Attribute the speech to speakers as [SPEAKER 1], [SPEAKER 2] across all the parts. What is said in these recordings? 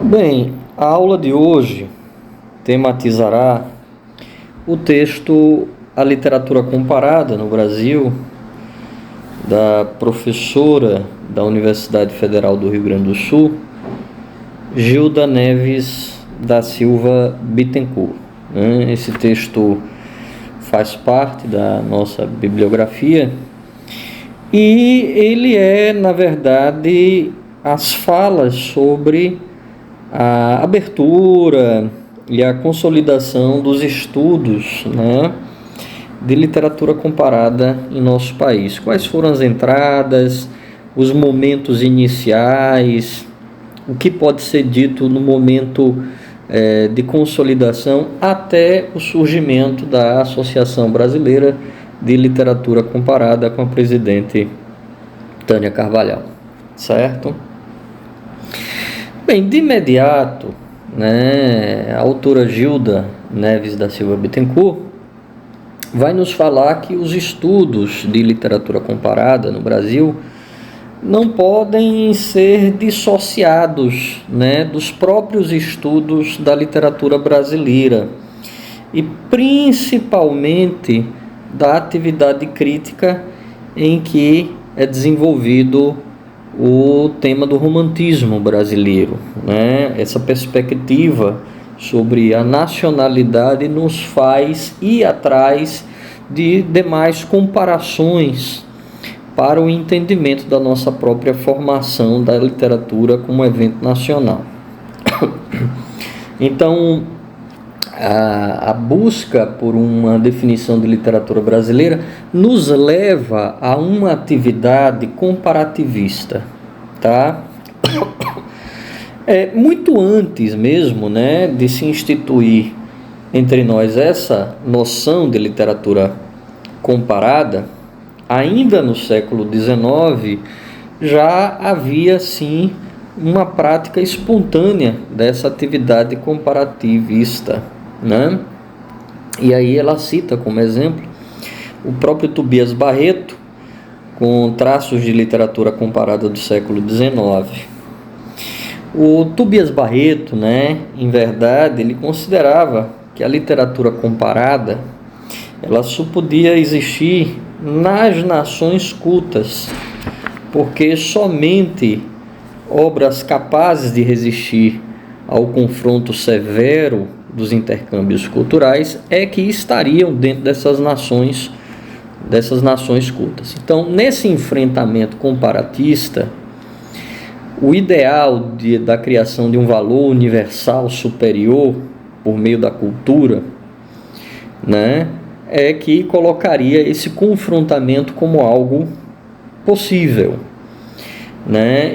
[SPEAKER 1] Bem, a aula de hoje tematizará o texto A Literatura Comparada no Brasil, da professora da Universidade Federal do Rio Grande do Sul, Gilda Neves da Silva Bittencourt. Esse texto faz parte da nossa bibliografia e ele é, na verdade, as falas sobre a abertura e a consolidação dos estudos, de literatura comparada em nosso país. Quais foram as entradas, os momentos iniciais, o que pode ser dito no momento de consolidação até o surgimento da Associação Brasileira de Literatura Comparada com a presidente Tânia Carvalhal, certo? Bem, de imediato, a autora Gilda Neves da Silva Bittencourt vai nos falar que os estudos de literatura comparada no Brasil não podem ser dissociados, dos próprios estudos da literatura brasileira e principalmente da atividade crítica em que é desenvolvido o tema do romantismo brasileiro, Essa perspectiva sobre a nacionalidade nos faz ir atrás de demais comparações para o entendimento da nossa própria formação da literatura como evento nacional. Então, a busca por uma definição de literatura brasileira nos leva a uma atividade comparativista, tá? Muito antes mesmo, de se instituir entre nós essa noção de literatura comparada, ainda no século XIX, já havia sim uma prática espontânea dessa atividade comparativista, E aí ela cita como exemplo o próprio Tobias Barreto, com traços de literatura comparada do século XIX. O Tobias Barreto, em verdade, ele considerava que a literatura comparada ela só podia existir nas nações cultas, porque somente obras capazes de resistir ao confronto severo dos intercâmbios culturais é que estariam dentro dessas nações cultas. Então, nesse enfrentamento comparatista, o ideal da criação de um valor universal superior por meio da cultura, é que colocaria esse confrontamento como algo possível,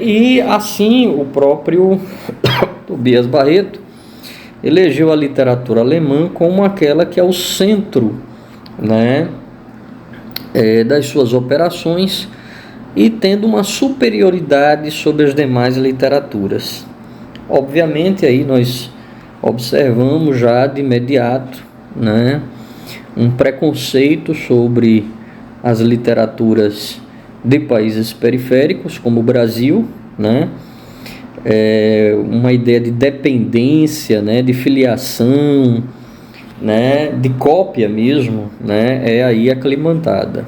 [SPEAKER 1] E assim o próprio Tobias Barreto elegeu a literatura alemã como aquela que é o centro, das suas operações e tendo uma superioridade sobre as demais literaturas. Obviamente aí nós observamos já de imediato, um preconceito sobre as literaturas de países periféricos como o Brasil, uma ideia de dependência, de filiação, de cópia mesmo, é aí aclimatada,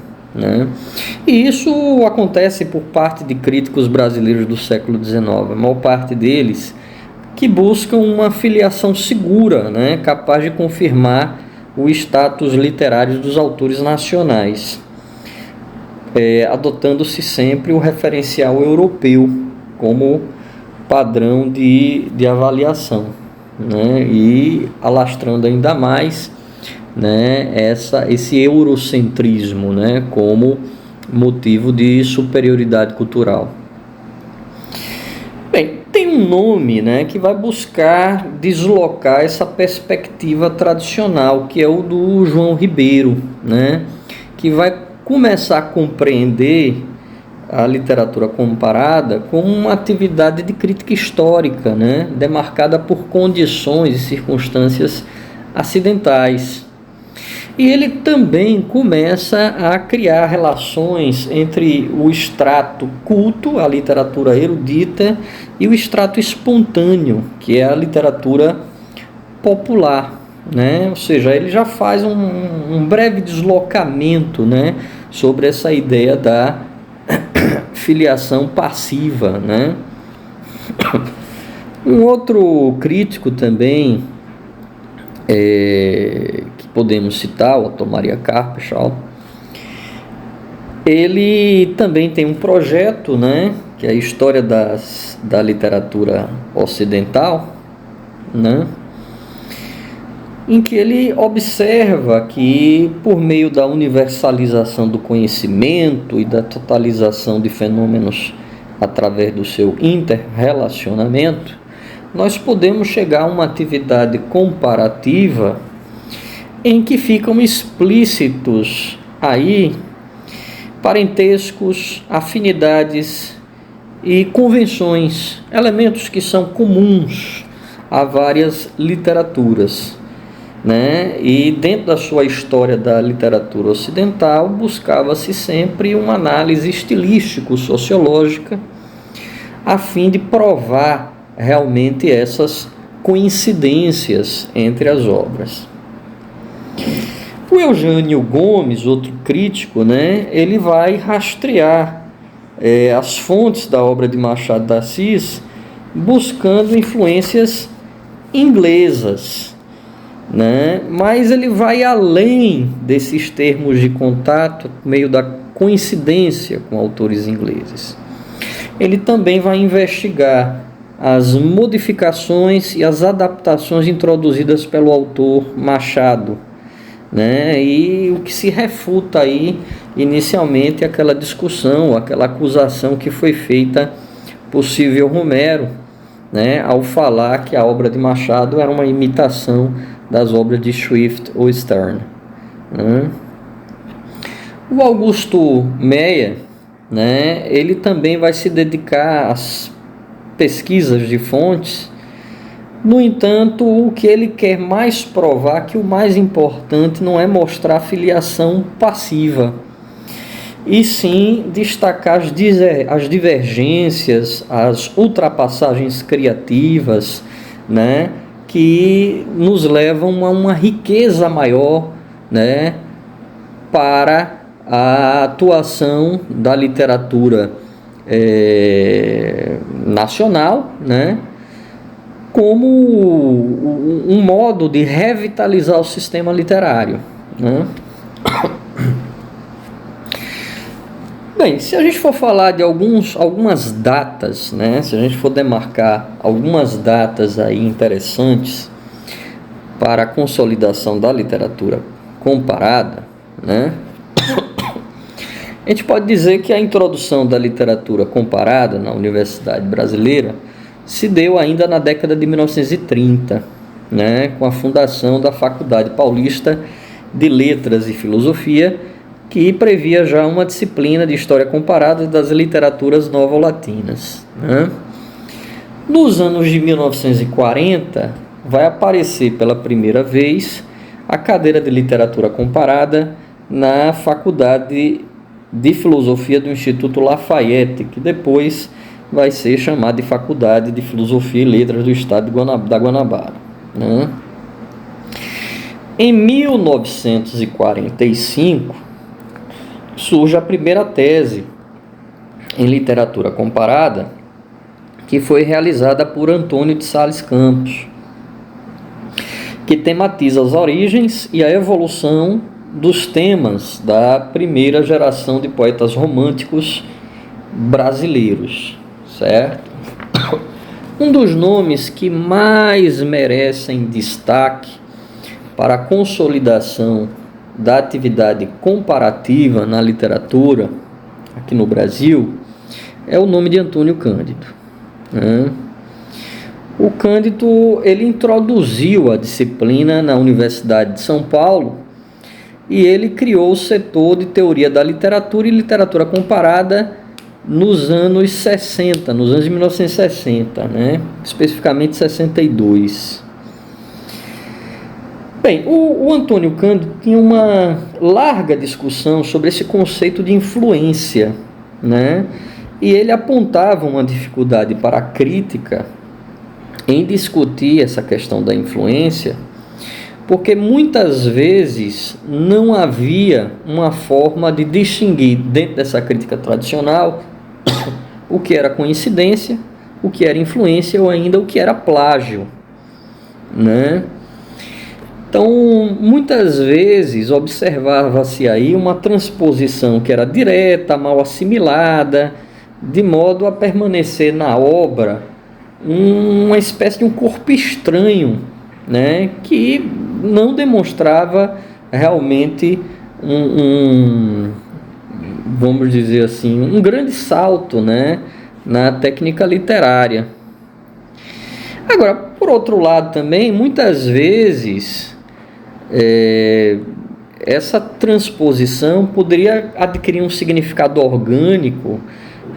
[SPEAKER 1] E isso acontece por parte de críticos brasileiros do século XIX, a maior parte deles que buscam uma filiação segura, capaz de confirmar o status literário dos autores nacionais, adotando-se sempre o referencial europeu como padrão de avaliação, e alastrando ainda mais, esse eurocentrismo, como motivo de superioridade cultural. Bem, tem um nome, que vai buscar deslocar essa perspectiva tradicional, que é o do João Ribeiro, que vai começar a compreender a literatura comparada como uma atividade de crítica histórica, demarcada por condições e circunstâncias acidentais. E ele também começa a criar relações entre o extrato culto, a literatura erudita, e o extrato espontâneo, que é a literatura popular, né? Ou seja, ele já faz um breve deslocamento, né, sobre essa ideia da filiação passiva, né? Um outro crítico também que podemos citar, o Otto Maria Karpschau, ele também tem um projeto, né, que é a história da literatura ocidental, né, em que ele observa que, por meio da universalização do conhecimento e da totalização de fenômenos através do seu interrelacionamento, nós podemos chegar a uma atividade comparativa em que ficam explícitos aí parentescos, afinidades e convenções, elementos que são comuns a várias literaturas, né? E dentro da sua história da literatura ocidental, buscava-se sempre uma análise estilístico-sociológica a fim de provar realmente essas coincidências entre as obras. O Eugênio Gomes, outro crítico, né, ele vai rastrear as fontes da obra de Machado de Assis, buscando influências inglesas, né? Mas ele vai além desses termos de contato, por meio da coincidência com autores ingleses. Ele também vai investigar as modificações e as adaptações introduzidas pelo autor Machado, né? E o que se refuta aí inicialmente é aquela discussão, aquela acusação que foi feita por Silvio Romero, né, ao falar que a obra de Machado era uma imitação das obras de Swift ou Sterne, né? O Augusto Meyer, né, ele também vai se dedicar às pesquisas de fontes. No entanto, o que ele quer mais provar, que o mais importante não é mostrar filiação passiva, e sim destacar as divergências, as ultrapassagens criativas, né, que nos levam a uma riqueza maior, né, para a atuação da literatura nacional, né, como um modo de revitalizar o sistema literário, né? Bem, se a gente for falar de algumas datas, né, se a gente for demarcar algumas datas aí interessantes para a consolidação da literatura comparada, né, a gente pode dizer que a introdução da literatura comparada na Universidade Brasileira se deu ainda na década de 1930, né, com a fundação da Faculdade Paulista de Letras e Filosofia, que previa já uma disciplina de História Comparada das literaturas novo-latinas, né? Nos anos de 1940, vai aparecer pela primeira vez a cadeira de Literatura Comparada na Faculdade de Filosofia do Instituto Lafayette, que depois vai ser chamada de Faculdade de Filosofia e Letras do Estado da Guanabara, né? Em 1945, surge a primeira tese em literatura comparada, que foi realizada por Antônio de Sales Campos, que tematiza as origens e a evolução dos temas da primeira geração de poetas românticos brasileiros, certo? Um dos nomes que mais merecem destaque para a consolidação da atividade comparativa na literatura aqui no Brasil é o nome de Antônio Cândido, né? O Cândido, ele introduziu a disciplina na Universidade de São Paulo e ele criou o setor de teoria da literatura e literatura comparada nos anos 60, nos anos de 1960, né? Especificamente 62. Bem, o Antônio Cândido tinha uma larga discussão sobre esse conceito de influência, né? E ele apontava uma dificuldade para a crítica em discutir essa questão da influência, porque muitas vezes não havia uma forma de distinguir dentro dessa crítica tradicional o que era coincidência, o que era influência ou ainda o que era plágio, né? Então, muitas vezes observava-se aí uma transposição que era direta, mal assimilada, de modo a permanecer na obra uma espécie de um corpo estranho, né, que não demonstrava realmente vamos dizer assim, um grande salto, né, na técnica literária. Agora, por outro lado também, muitas vezes essa transposição poderia adquirir um significado orgânico,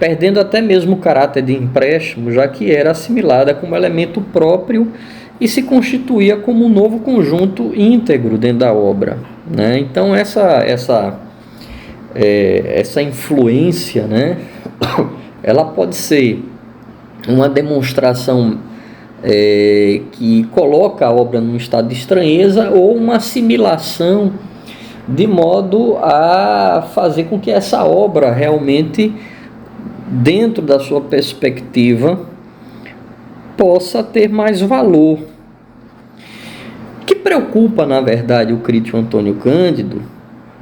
[SPEAKER 1] perdendo até mesmo o caráter de empréstimo, já que era assimilada como elemento próprio e se constituía como um novo conjunto íntegro dentro da obra, né? Então essa influência, né, ela pode ser uma demonstração que coloca a obra num estado de estranheza ou uma assimilação de modo a fazer com que essa obra realmente, dentro da sua perspectiva, possa ter mais valor. O que preocupa, na verdade, o crítico Antônio Cândido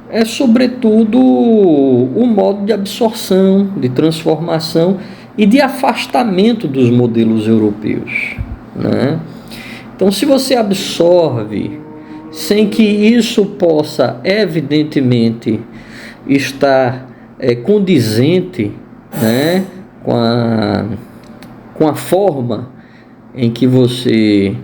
[SPEAKER 1] é, sobretudo, o modo de absorção, de transformação e de afastamento dos modelos europeus, né? Então, se você absorve sem que isso possa, evidentemente, estar condizente, né, com a forma em que você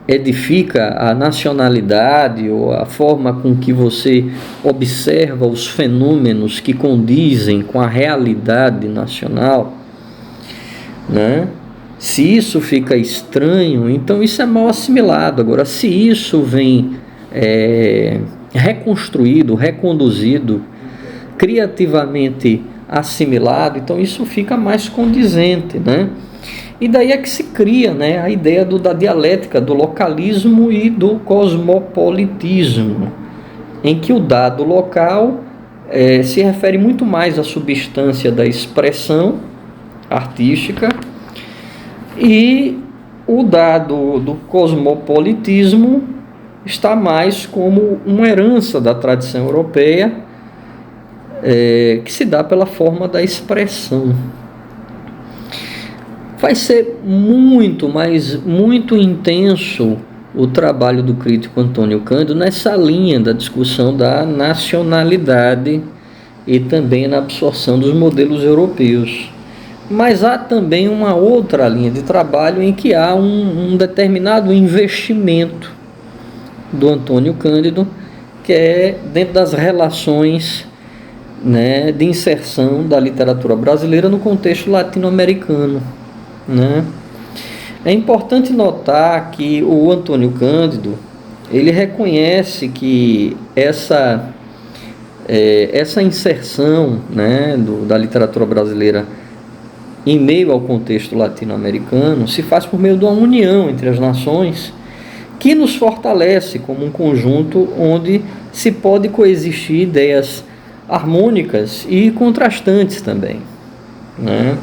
[SPEAKER 1] edifica a nacionalidade ou a forma com que você observa os fenômenos que condizem com a realidade nacional, né? Se isso fica estranho, então isso é mal assimilado. Agora, se isso vem reconstruído, reconduzido, criativamente assimilado, então isso fica mais condizente, né? E daí é que se cria, né, a ideia da dialética, do localismo e do cosmopolitismo, em que o dado local se refere muito mais à substância da expressão artística, e o dado do cosmopolitismo está mais como uma herança da tradição europeia, que se dá pela forma da expressão. Vai ser muito, mas muito intenso o trabalho do crítico Antônio Cândido nessa linha da discussão da nacionalidade e também na absorção dos modelos europeus. Mas há também uma outra linha de trabalho em que há um determinado investimento do Antônio Cândido, que é dentro das relações, né, de inserção da literatura brasileira no contexto latino-americano, né? É importante notar que o Antônio Cândido, ele reconhece que essa inserção, né, da literatura brasileira em meio ao contexto latino-americano se faz por meio de uma união entre as nações que nos fortalece como um conjunto onde se pode coexistir ideias harmônicas e contrastantes também, né?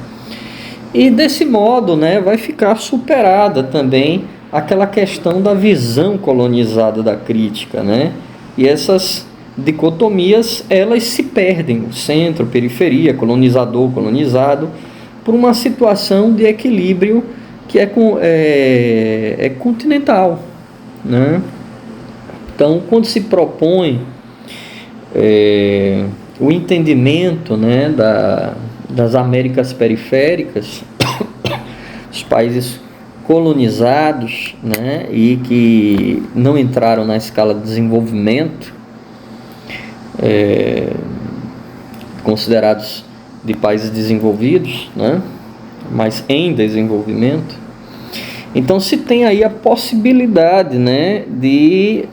[SPEAKER 1] E desse modo, né, vai ficar superada também aquela questão da visão colonizada da crítica, né? E essas dicotomias, elas se perdem, centro, periferia, colonizador, colonizado, por uma situação de equilíbrio que é continental, né? Então, quando se propõe o entendimento, né, das Américas periféricas, os países colonizados, né, e que não entraram na escala de desenvolvimento, considerados de países desenvolvidos, né, mas em desenvolvimento, Então se tem aí a possibilidade, né, de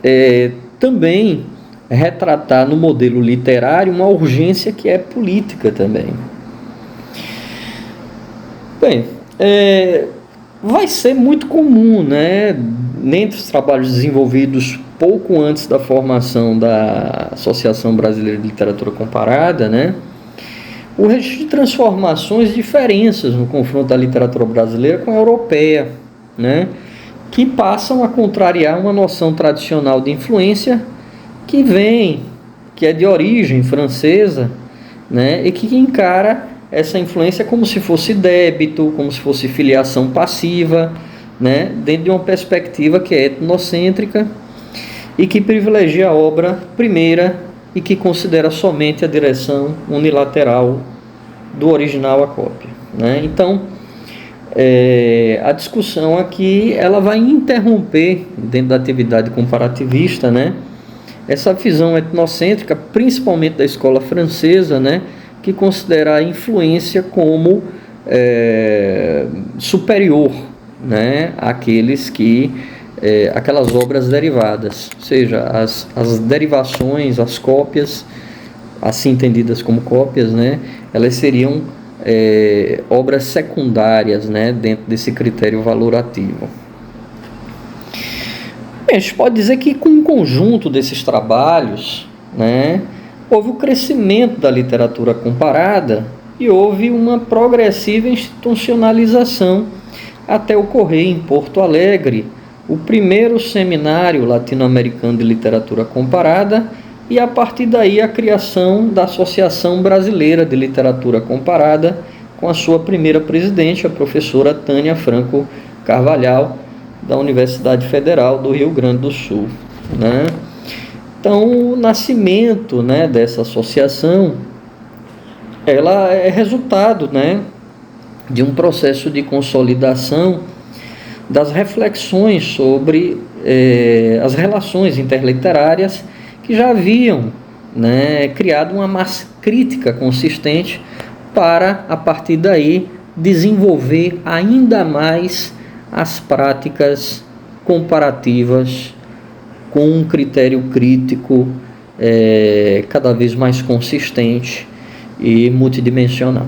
[SPEAKER 1] também retratar no modelo literário uma urgência que é política também. Bem, vai ser muito comum, né, dentre os trabalhos desenvolvidos pouco antes da formação da Associação Brasileira de Literatura Comparada, né, o registro de transformações e diferenças no confronto da literatura brasileira com a europeia, né, que passam a contrariar uma noção tradicional de influência que é de origem francesa, né, e que encara essa influência como se fosse débito, como se fosse filiação passiva, né, dentro de uma perspectiva que é etnocêntrica e que privilegia a obra primeira e que considera somente a direção unilateral do original à cópia, né? Então, a discussão aqui ela vai interromper, dentro da atividade comparativista, né, essa visão etnocêntrica, principalmente da escola francesa, né, que considera a influência como superior, né, àqueles que aquelas obras derivadas, ou seja, as derivações, as cópias, assim entendidas como cópias, né, elas seriam obras secundárias, né, dentro desse critério valorativo. Bem, a gente pode dizer que com o conjunto desses trabalhos, né, houve o crescimento da literatura comparada e houve uma progressiva institucionalização até ocorrer em Porto Alegre o primeiro seminário latino-americano de literatura comparada e a partir daí a criação da Associação Brasileira de Literatura Comparada com a sua primeira presidente, a professora Tânia Franco Carvalhal, da Universidade Federal do Rio Grande do Sul, né? Então, o nascimento, né, dessa associação, ela é resultado, né, de um processo de consolidação das reflexões sobre as relações interliterárias que já haviam, né, criado uma massa crítica consistente para, a partir daí, desenvolver ainda mais as práticas comparativas com um critério crítico cada vez mais consistente e multidimensional.